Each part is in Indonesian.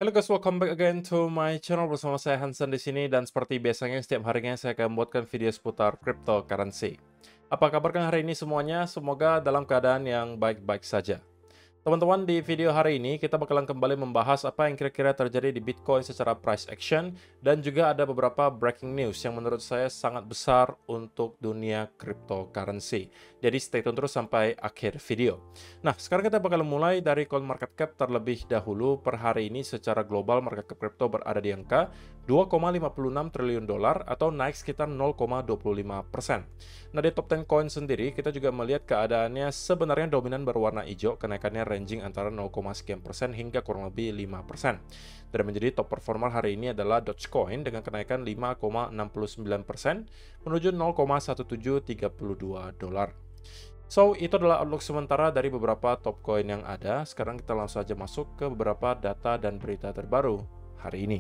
Halo guys, welcome back again to my channel bersama saya Hansen di sini dan seperti biasanya setiap harinya saya akan membuatkan video seputar cryptocurrency. Apa kabarkan hari ini semuanya? Semoga dalam keadaan yang baik-baik saja. Teman-teman, di video hari ini kita bakalan kembali membahas apa yang kira-kira terjadi di Bitcoin secara price action dan juga ada beberapa breaking news yang menurut saya sangat besar untuk dunia cryptocurrency. Jadi stay tune terus sampai akhir video. Nah, sekarang kita bakal mulai dari CoinMarketCap terlebih dahulu. Per hari ini secara global market cap crypto berada di angka 2,56 triliun dolar atau naik sekitar 0,25%. Nah, di top 10 coin sendiri, kita juga melihat keadaannya sebenarnya dominan berwarna hijau, kenaikannya ranging antara 0, sekian persen hingga kurang lebih 5%. Dan menjadi top performer hari ini adalah Dogecoin dengan kenaikan 5,69% menuju 0,1732 dolar. So, itu adalah outlook sementara dari beberapa top coin yang ada. Sekarang kita langsung saja masuk ke beberapa data dan berita terbaru hari ini.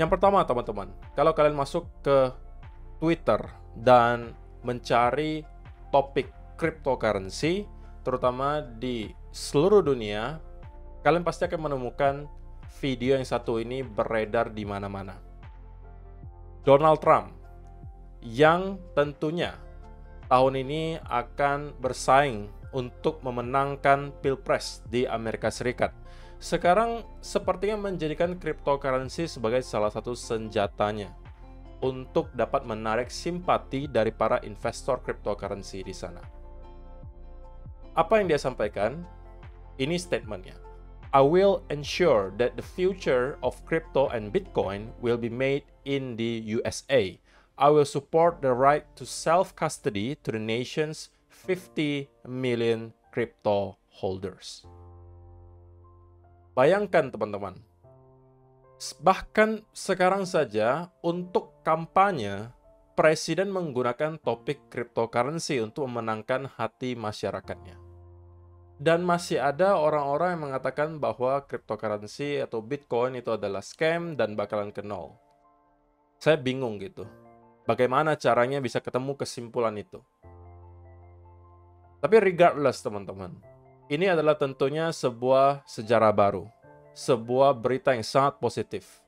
Yang pertama, teman-teman, kalau kalian masuk ke Twitter dan mencari topik cryptocurrency, terutama di seluruh dunia, kalian pasti akan menemukan video yang satu ini beredar di mana-mana. Donald Trump, yang tentunya tahun ini akan bersaing untuk memenangkan Pilpres di Amerika Serikat. Sekarang sepertinya menjadikan cryptocurrency sebagai salah satu senjatanya untuk dapat menarik simpati dari para investor cryptocurrency di sana. Apa yang dia sampaikan? Ini statementnya. I will ensure that the future of crypto and Bitcoin will be made in the USA. I will support the right to self-custody to the nation's 50 million crypto holders. Bayangkan teman-teman, bahkan sekarang saja untuk kampanye, Presiden menggunakan topik cryptocurrency untuk memenangkan hati masyarakatnya. Dan masih ada orang-orang yang mengatakan bahwa cryptocurrency atau Bitcoin itu adalah scam dan bakalan ke nol. Saya bingung gitu. Bagaimana caranya bisa ketemu kesimpulan itu? Tapi regardless teman-teman, ini adalah tentunya sebuah sejarah baru. Sebuah berita yang sangat positif.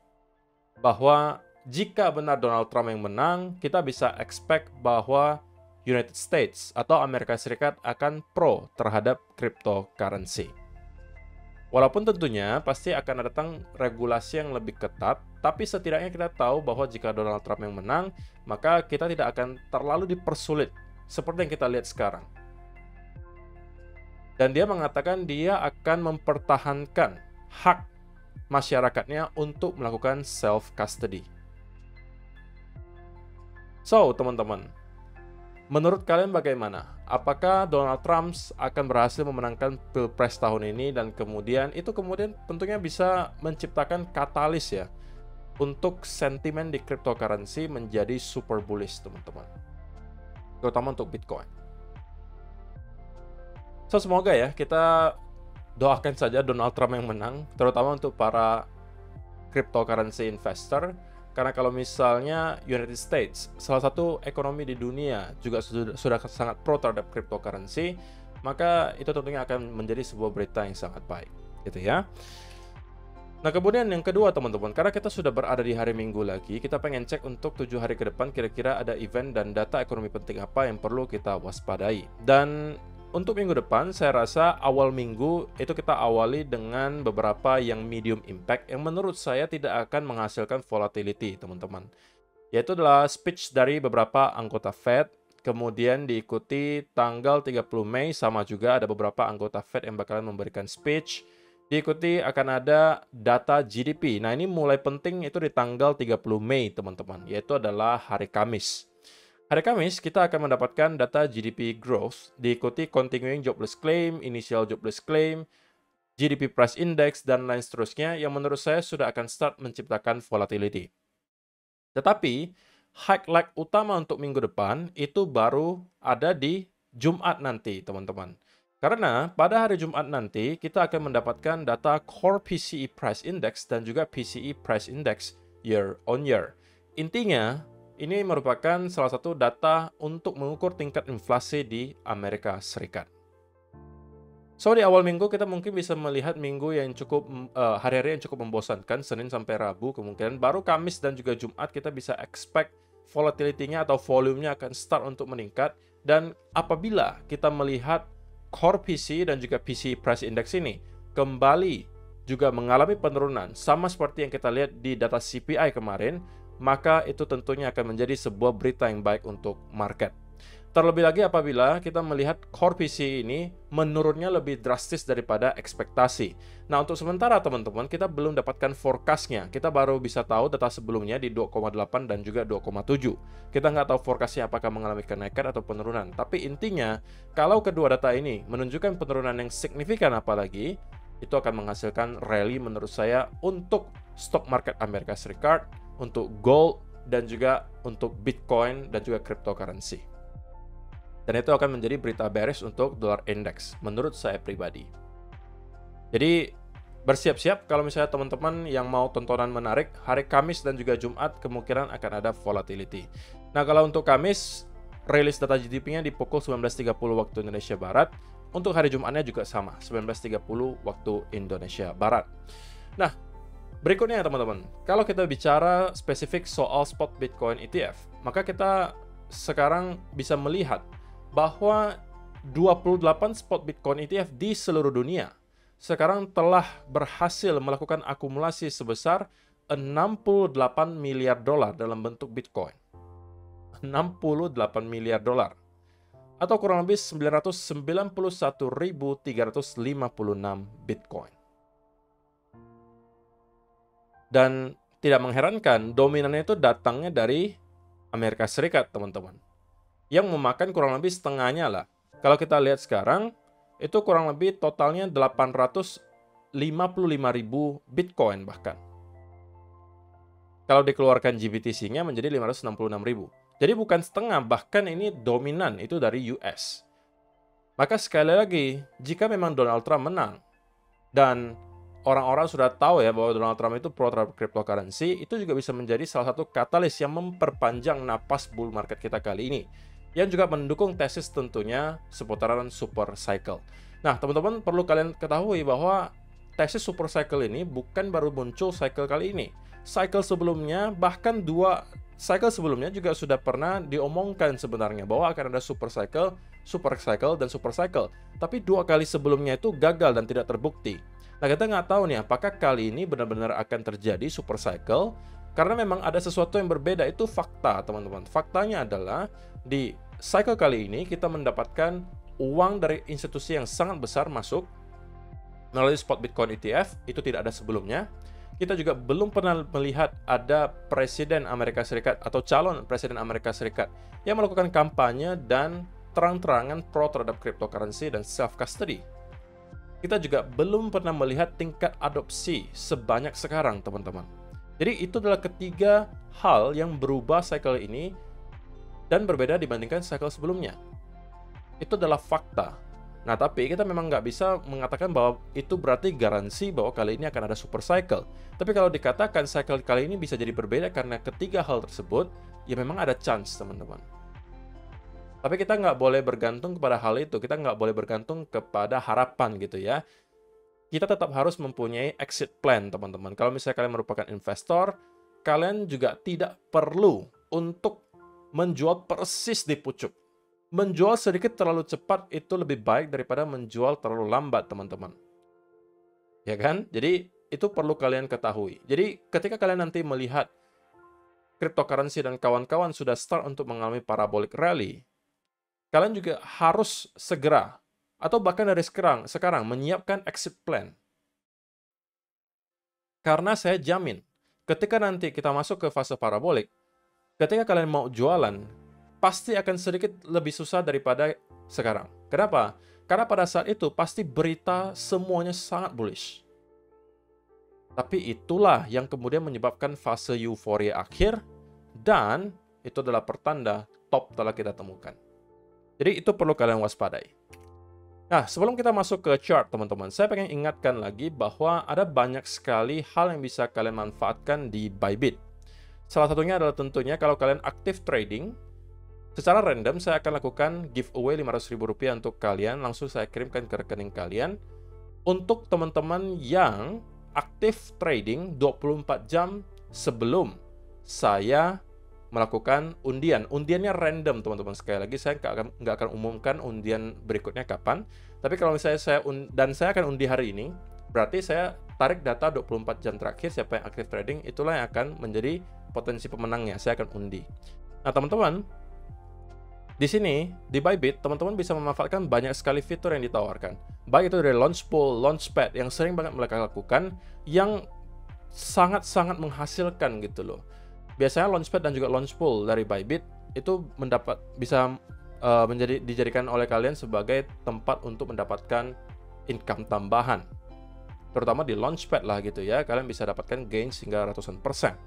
Bahwa jika benar Donald Trump yang menang, kita bisa expect bahwa United States atau Amerika Serikat akan pro terhadap cryptocurrency. Walaupun tentunya pasti akan datang regulasi yang lebih ketat, tapi setidaknya kita tahu bahwa jika Donald Trump yang menang, maka kita tidak akan terlalu dipersulit seperti yang kita lihat sekarang. Dan dia mengatakan dia akan mempertahankan hak masyarakatnya untuk melakukan self-custody. So, teman-teman, menurut kalian bagaimana? Apakah Donald Trump akan berhasil memenangkan Pilpres tahun ini dan kemudian tentunya bisa menciptakan katalis ya untuk sentimen di cryptocurrency menjadi super bullish, teman-teman. Terutama untuk Bitcoin. So, semoga ya kita doakan saja Donald Trump yang menang, terutama untuk para cryptocurrency investor. Karena kalau misalnya United States, salah satu ekonomi di dunia juga sudah sangat pro terhadap cryptocurrency, maka itu tentunya akan menjadi sebuah berita yang sangat baik, gitu ya. Nah, kemudian yang kedua teman-teman, karena kita sudah berada di hari Minggu lagi, kita pengen cek untuk 7 hari ke depan kira-kira ada event dan data ekonomi penting apa yang perlu kita waspadai. Dan untuk minggu depan, saya rasa awal minggu itu kita awali dengan beberapa yang medium impact yang menurut saya tidak akan menghasilkan volatility, teman-teman. Yaitu adalah speech dari beberapa anggota Fed, kemudian diikuti tanggal 30 Mei, sama juga ada beberapa anggota Fed yang bakalan memberikan speech. Diikuti akan ada data GDP. Nah, ini mulai penting itu di tanggal 30 Mei, teman-teman, yaitu adalah hari Kamis. Hari Kamis, kita akan mendapatkan data GDP growth, diikuti continuing jobless claim, initial jobless claim, GDP price index, dan lain seterusnya yang menurut saya sudah akan start menciptakan volatility. Tetapi, highlight utama untuk minggu depan itu baru ada di Jumat nanti, teman-teman. Karena pada hari Jumat nanti, kita akan mendapatkan data core PCE price index dan juga PCE price index year on year. Intinya, ini merupakan salah satu data untuk mengukur tingkat inflasi di Amerika Serikat. So, di awal minggu kita mungkin bisa melihat minggu yang cukup hari-hari yang cukup membosankan, Senin sampai Rabu kemungkinan. Baru Kamis dan juga Jumat kita bisa expect volatility-nya atau volume-nya akan start untuk meningkat. Dan apabila kita melihat core PC dan juga PC price index ini kembali juga mengalami penurunan, sama seperti yang kita lihat di data CPI kemarin, maka itu tentunya akan menjadi sebuah berita yang baik untuk market. Terlebih lagi apabila kita melihat core PC ini menurunnya lebih drastis daripada ekspektasi. Nah, untuk sementara teman-teman, kita belum dapatkan forecast-nya. Kita baru bisa tahu data sebelumnya di 2,8 dan juga 2,7. Kita nggak tahu forecast-nya apakah mengalami kenaikan atau penurunan. Tapi intinya, kalau kedua data ini menunjukkan penurunan yang signifikan apalagi, itu akan menghasilkan rally menurut saya untuk stock market Amerika Serikat, untuk gold, dan juga untuk Bitcoin dan juga cryptocurrency. Dan itu akan menjadi berita bearish untuk dolar index, menurut saya pribadi. Jadi, bersiap-siap kalau misalnya teman-teman yang mau tontonan menarik, hari Kamis dan juga Jumat kemungkinan akan ada volatility. Nah, kalau untuk Kamis, rilis data GDP-nya di pukul 19.30 waktu Indonesia Barat. Untuk hari Jumatnya juga sama, 19.30 waktu Indonesia Barat. Nah, berikutnya teman-teman, kalau kita bicara spesifik soal spot Bitcoin ETF, maka kita sekarang bisa melihat bahwa 28 spot Bitcoin ETF di seluruh dunia sekarang telah berhasil melakukan akumulasi sebesar 68 miliar dolar dalam bentuk Bitcoin. 68 miliar dolar. Atau kurang lebih 991.356 Bitcoin. Dan tidak mengherankan, dominannya itu datangnya dari Amerika Serikat, teman-teman. Yang memakan kurang lebih setengahnya lah. Kalau kita lihat sekarang, itu kurang lebih totalnya 855.000 Bitcoin bahkan. Kalau dikeluarkan GBTC-nya menjadi 566.000. Jadi bukan setengah, bahkan ini dominan itu dari US. Maka sekali lagi, jika memang Donald Trump menang, dan orang-orang sudah tahu ya bahwa Donald Trump itu pro terhadap cryptocurrency, itu juga bisa menjadi salah satu katalis yang memperpanjang napas bull market kita kali ini. Yang juga mendukung tesis tentunya seputaran super cycle. Nah, teman-teman perlu kalian ketahui bahwa tesis super cycle ini bukan baru muncul cycle kali ini. Cycle sebelumnya, bahkan 2 cycle sebelumnya juga sudah pernah diomongkan sebenarnya bahwa akan ada super cycle, dan super cycle. Tapi 2 kali sebelumnya itu gagal dan tidak terbukti. Nah, kita nggak tahu nih apakah kali ini benar-benar akan terjadi super cycle, karena memang ada sesuatu yang berbeda, itu fakta teman-teman. Faktanya adalah di cycle kali ini kita mendapatkan uang dari institusi yang sangat besar masuk melalui spot Bitcoin ETF, itu tidak ada sebelumnya. Kita juga belum pernah melihat ada presiden Amerika Serikat atau calon presiden Amerika Serikat yang melakukan kampanye dan terang-terangan pro terhadap cryptocurrency dan self-custody. Kita juga belum pernah melihat tingkat adopsi sebanyak sekarang, teman-teman. Jadi itu adalah ketiga hal yang berubah cycle ini dan berbeda dibandingkan cycle sebelumnya. Itu adalah fakta. Nah, tapi kita memang nggak bisa mengatakan bahwa itu berarti garansi bahwa kali ini akan ada super cycle. Tapi kalau dikatakan cycle kali ini bisa jadi berbeda karena ketiga hal tersebut, ya memang ada chance, teman-teman. Tapi kita nggak boleh bergantung kepada hal itu. Kita nggak boleh bergantung kepada harapan gitu ya. Kita tetap harus mempunyai exit plan, teman-teman. Kalau misalnya kalian merupakan investor, kalian juga tidak perlu untuk menjual persis di pucuk. Menjual sedikit terlalu cepat itu lebih baik daripada menjual terlalu lambat, teman-teman. Ya kan? Jadi, itu perlu kalian ketahui. Jadi, ketika kalian nanti melihat cryptocurrency dan kawan-kawan sudah start untuk mengalami parabolic rally, kalian juga harus segera, atau bahkan dari sekarang menyiapkan exit plan. Karena saya jamin, ketika nanti kita masuk ke fase parabolik, ketika kalian mau jualan, pasti akan sedikit lebih susah daripada sekarang. Kenapa? Karena pada saat itu pasti berita semuanya sangat bullish. Tapi itulah yang kemudian menyebabkan fase euforia akhir, dan itu adalah pertanda top telah kita temukan. Jadi itu perlu kalian waspadai. Nah, sebelum kita masuk ke chart, teman-teman, saya pengen ingatkan lagi bahwa ada banyak sekali hal yang bisa kalian manfaatkan di Bybit. Salah satunya adalah tentunya kalau kalian aktif trading, Secara random saya akan lakukan giveaway Rp500.000 untuk kalian, langsung saya kirimkan ke rekening kalian. Untuk teman-teman yang aktif trading 24 jam sebelum saya melakukan undian. Undiannya random teman-teman. Sekali lagi saya nggak akan umumkan undian berikutnya kapan. Tapi kalau misalnya saya akan undi hari ini, berarti saya tarik data 24 jam terakhir siapa yang aktif trading, itulah yang akan menjadi potensi pemenangnya. Saya akan undi. Nah teman-teman, di sini, di Bybit, teman-teman bisa memanfaatkan banyak sekali fitur yang ditawarkan. Baik itu dari Launchpool, Launchpad, yang sering banget mereka lakukan, yang sangat-sangat menghasilkan gitu loh. Biasanya Launchpad dan juga Launchpool dari Bybit, itu bisa dijadikan oleh kalian sebagai tempat untuk mendapatkan income tambahan. Terutama di Launchpad lah gitu ya, kalian bisa dapatkan gain hingga ratusan persen.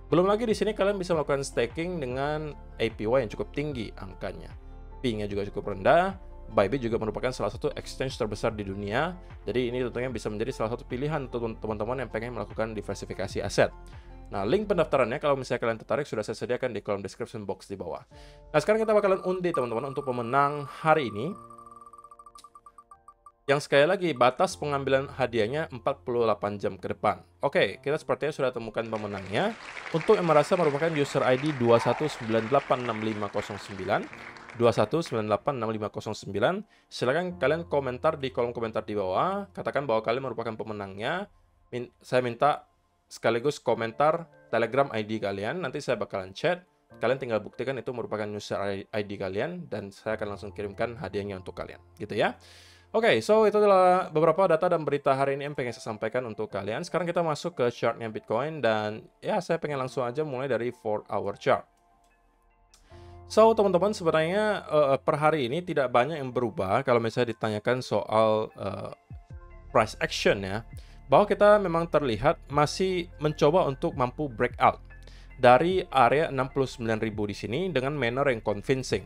Belum lagi di sini kalian bisa melakukan staking dengan APY yang cukup tinggi angkanya. Fee-nya juga cukup rendah. Bybit juga merupakan salah satu exchange terbesar di dunia. Jadi ini tentunya bisa menjadi salah satu pilihan untuk teman-teman yang pengen melakukan diversifikasi aset. Nah, link pendaftarannya kalau misalnya kalian tertarik sudah saya sediakan di kolom description box di bawah. Nah, sekarang kita bakalan undi teman-teman untuk pemenang hari ini. Yang sekali lagi, batas pengambilan hadiahnya 48 jam ke depan. Oke, kita sepertinya sudah temukan pemenangnya. Untuk yang merasa merupakan user ID 2198659, 2198659, silakan kalian komentar di kolom komentar di bawah. Katakan bahwa kalian merupakan pemenangnya. Saya minta sekaligus komentar Telegram ID kalian. Nanti saya bakalan chat. Kalian tinggal buktikan itu merupakan user ID kalian. Dan saya akan langsung kirimkan hadiahnya untuk kalian. Gitu ya. Oke, so itu adalah beberapa data dan berita hari ini yang pengen saya sampaikan untuk kalian. Sekarang kita masuk ke chartnya Bitcoin dan ya saya pengen langsung aja mulai dari 4-hour chart. So teman-teman sebenarnya per hari ini tidak banyak yang berubah kalau misalnya ditanyakan soal price action ya. Bahwa kita memang terlihat masih mencoba untuk mampu breakout dari area 69.000 di sini dengan manner yang convincing.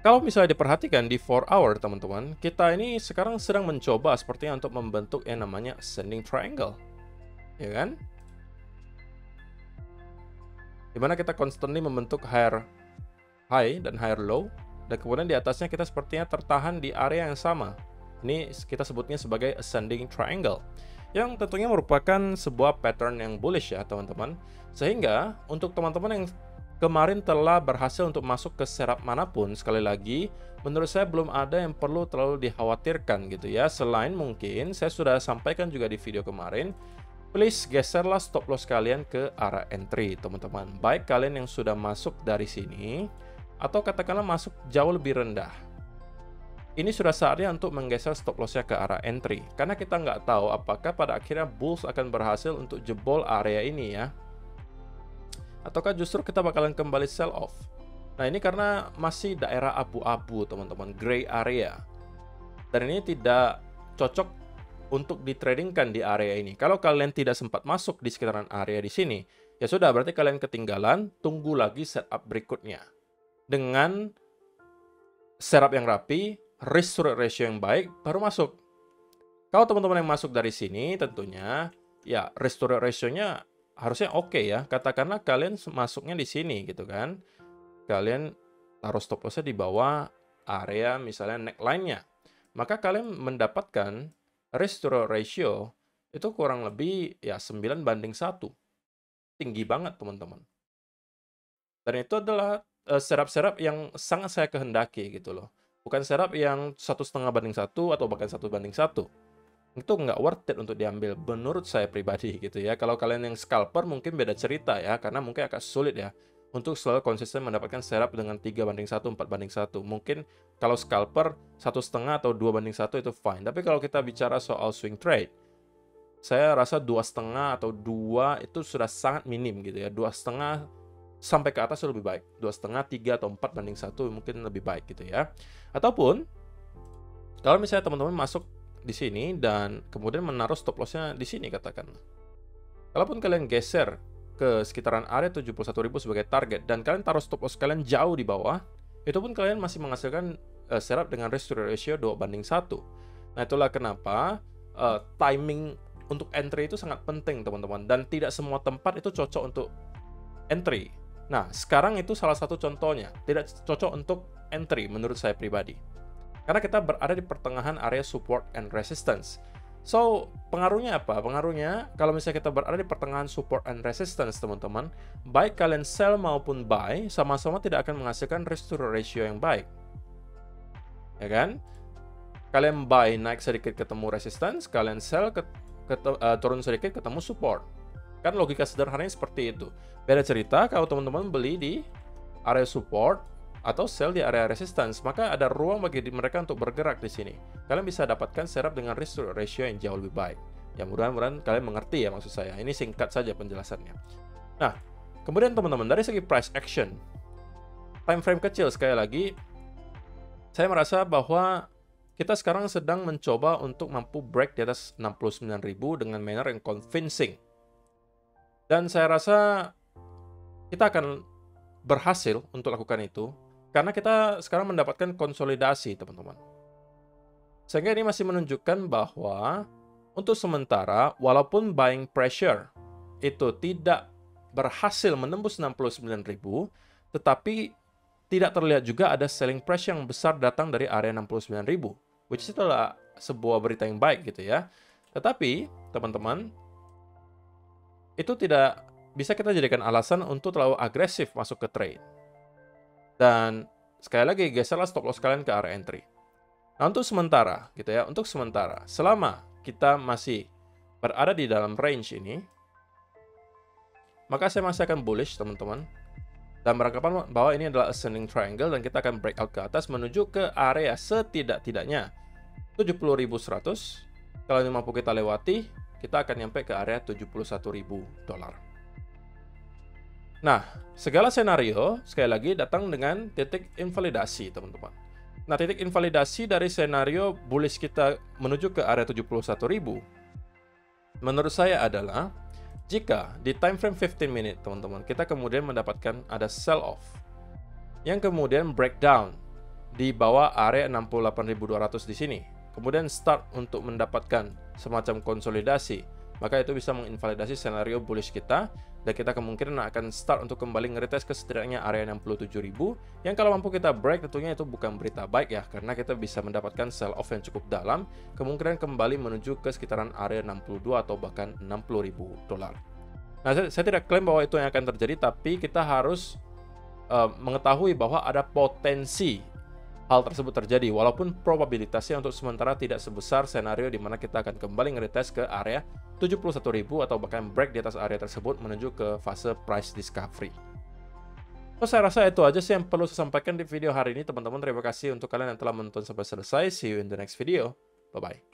Kalau misalnya diperhatikan di 4 hour teman-teman, kita ini sekarang sedang mencoba sepertinya untuk membentuk yang namanya ascending triangle. Ya kan? Dimana kita constantly membentuk higher high dan higher low. Dan kemudian di atasnya kita sepertinya tertahan di area yang sama. Ini kita sebutnya sebagai ascending triangle. Yang tentunya merupakan sebuah pattern yang bullish ya teman-teman. Sehingga untuk teman-teman yang kemarin telah berhasil untuk masuk ke setup manapun, sekali lagi, menurut saya belum ada yang perlu terlalu dikhawatirkan gitu ya. Selain mungkin, saya sudah sampaikan juga di video kemarin, please geserlah stop loss kalian ke arah entry, teman-teman. Baik kalian yang sudah masuk dari sini, atau katakanlah masuk jauh lebih rendah. Ini sudah saatnya untuk menggeser stop lossnya ke arah entry. Karena kita nggak tahu apakah pada akhirnya bulls akan berhasil untuk jebol area ini ya. Ataukah justru kita bakalan kembali sell off. Nah ini karena masih daerah abu-abu teman-teman, gray area. Dan ini tidak cocok untuk ditradingkan di area ini. Kalau kalian tidak sempat masuk di sekitaran area di sini, ya sudah berarti kalian ketinggalan, tunggu lagi setup berikutnya. Dengan setup yang rapi, risk to reward ratio yang baik, baru masuk. Kalau teman-teman yang masuk dari sini tentunya, ya risk to reward ratio-nya harusnya oke ya. Katakanlah kalian masuknya di sini gitu kan. Kalian taruh stop loss-nya di bawah area misalnya neckline-nya. Maka kalian mendapatkan risk to reward ratio itu kurang lebih ya 9:1. Tinggi banget teman-teman. Dan itu adalah setup-setup yang sangat saya kehendaki gitu loh. Bukan setup yang 1,5:1 atau bahkan 1:1. Itu nggak worth it untuk diambil menurut saya pribadi gitu ya. Kalau kalian yang scalper mungkin beda cerita ya, karena mungkin agak sulit ya untuk selalu konsisten mendapatkan setup dengan 3:1, 4:1. Mungkin kalau scalper 1,5 atau 2:1 itu fine. Tapi kalau kita bicara soal swing trade, saya rasa 2,5 atau 2 itu sudah sangat minim gitu ya. 2,5 sampai ke atas lebih baik. 2,5, 3 atau 4:1 mungkin lebih baik gitu ya. Ataupun kalau misalnya teman-teman masuk di sini dan kemudian menaruh stop loss-nya di sini katakan. Kalaupun kalian geser ke sekitaran area 71.000 sebagai target dan kalian taruh stop loss kalian jauh di bawah, itu pun kalian masih menghasilkan setup dengan risk to reward ratio 2:1. Nah, itulah kenapa timing untuk entry itu sangat penting, teman-teman. Dan tidak semua tempat itu cocok untuk entry. Nah, sekarang itu salah satu contohnya. Tidak cocok untuk entry menurut saya pribadi. Karena kita berada di pertengahan area support and resistance. So, pengaruhnya apa? Pengaruhnya, kalau misalnya kita berada di pertengahan support and resistance, teman-teman, baik kalian sell maupun buy, sama-sama tidak akan menghasilkan risk to ratio yang baik. Ya kan? Kalian buy naik sedikit ketemu resistance, kalian sell turun sedikit ketemu support. Kan logika sederhananya seperti itu. Beda cerita kalau teman-teman beli di area support atau sell di area resistance, maka ada ruang bagi mereka untuk bergerak di sini. Kalian bisa dapatkan setup dengan risk to ratio yang jauh lebih baik. Ya mudah-mudahan kalian mengerti ya maksud saya. Ini singkat saja penjelasannya. Nah, kemudian teman-teman dari segi price action, time frame kecil sekali lagi, saya merasa bahwa kita sekarang sedang mencoba untuk mampu break di atas 69.000 dengan manner yang convincing. Dan saya rasa kita akan berhasil untuk lakukan itu karena kita sekarang mendapatkan konsolidasi, teman-teman. Sehingga ini masih menunjukkan bahwa untuk sementara, walaupun buying pressure itu tidak berhasil menembus 69.000, tetapi tidak terlihat juga ada selling pressure yang besar datang dari area 69.000, which is adalah sebuah berita yang baik gitu ya. Tetapi, teman-teman, itu tidak bisa kita jadikan alasan untuk terlalu agresif masuk ke trade. Dan sekali lagi, geserlah stop loss kalian ke area entry. Nah, untuk sementara, gitu ya, untuk sementara, selama kita masih berada di dalam range ini, maka saya masih akan bullish, teman-teman. Dan beranggapan bahwa ini adalah ascending triangle dan kita akan breakout ke atas menuju ke area setidak-tidaknya 70.100. Kalau ini mampu kita lewati, kita akan nyampe ke area 71.000 dolar. Nah, segala senario, sekali lagi, datang dengan titik invalidasi, teman-teman. Nah, titik invalidasi dari senario bullish kita menuju ke area 71.000, menurut saya adalah jika di time frame 15 menit, teman-teman, kita kemudian mendapatkan ada sell off yang kemudian breakdown di bawah area 68.200 di sini, kemudian start untuk mendapatkan semacam konsolidasi, maka itu bisa menginvalidasi senario bullish kita, dan kita kemungkinan akan start untuk kembali nge-retest ke setidaknya area 67.000, yang kalau mampu kita break tentunya itu bukan berita baik ya, karena kita bisa mendapatkan sell off yang cukup dalam, kemungkinan kembali menuju ke sekitaran area 62 atau bahkan 60.000 dolar. Nah, saya tidak klaim bahwa itu yang akan terjadi, tapi kita harus mengetahui bahwa ada potensi hal tersebut terjadi, walaupun probabilitasnya untuk sementara tidak sebesar senario di mana kita akan kembali nge-retest ke area 71.000 atau bahkan break di atas area tersebut menuju ke fase price discovery. So, saya rasa itu aja sih yang perlu saya sampaikan di video hari ini, teman-teman. Terima kasih untuk kalian yang telah menonton sampai selesai. See you in the next video. Bye-bye.